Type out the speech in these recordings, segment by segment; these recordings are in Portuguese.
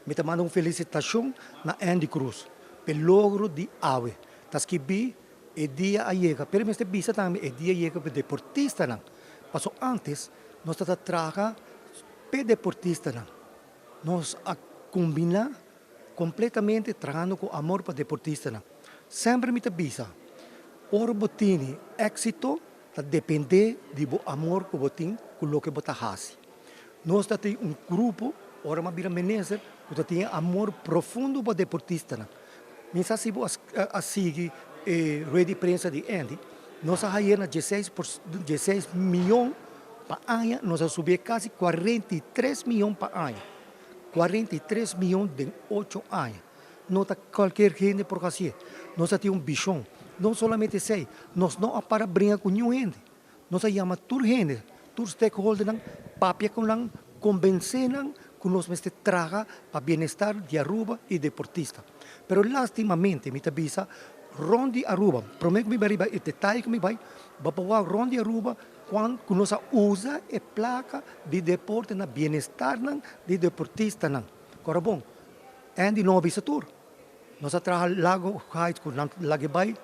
Me te mando uma felicitação na Andy Cruz, pelo logro de AWE. Tas que bi, é dia a chega. Pero este bisa também é dia a chega para deportista não. Passo antes, nós tata traga para deportista não. Nós a combinar completamente tragando com amor para deportista não. Sempre me te bisa. Ora botini éxito, tá depende do amor que botin com o que bota hasi. Nós temos um grupo, ora uma bira meneser, que tem amor profundo para deportista não. Minha se a seguir rede prensa de Andy, nós a na 16 milhões para ano, nós a subir quase 43 milhões para ano. 43 milhões de 8 anos. Não está qualquer gente por assim. Nós temos visão. Não somente sei, nós não para brincar com nenhum gente. Nós chama toda gente, todos stakeholders, papia com lang, convencer que nós mesmo traga para bem-estar de Aruba e deportista. Pero lastimamente, me avisa, Rondi Aruba, prometo que me vai, e detalhe que me vai Rondi Aruba, quando nós usa a placa de deporte na bem-estar de deportista. Agora bom, Andy não avisa tudo. Nós traga lago high school, lagibay,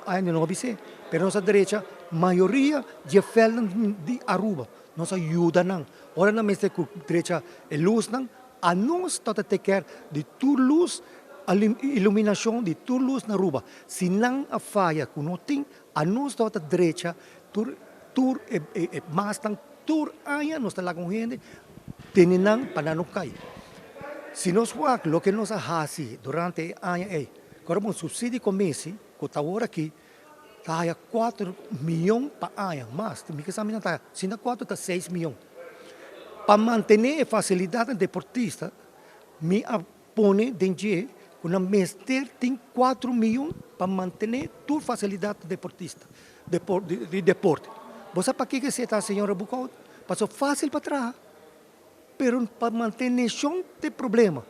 ainda não avisa. Pero nossa direita, maioria de felden de Aruba, nos ajuda não. Ora na mesma direita é luz não, a nós toda te quer de toda luz, a iluminação de toda luz na Aruba. Se não a falha que não tem, a nós toda direita, tur é mais tão tur aia nós está lá com gente, tem não para não cair. Se nós fazemos o que nós fazemos durante a ano é, agora um subsídio começa, que está agora aqui, está a 4 milhões para ano, mas, me que sabe não está, se não 4 está 6 milhões. Para manter a facilidade deportista, me põe dentro que o mestre tem 4 milhões para manter toda a facilidade deportista, de deporte. Você para que você está, senhora Bucau? Passou fácil para trás. Pero para manter nenhum de problema.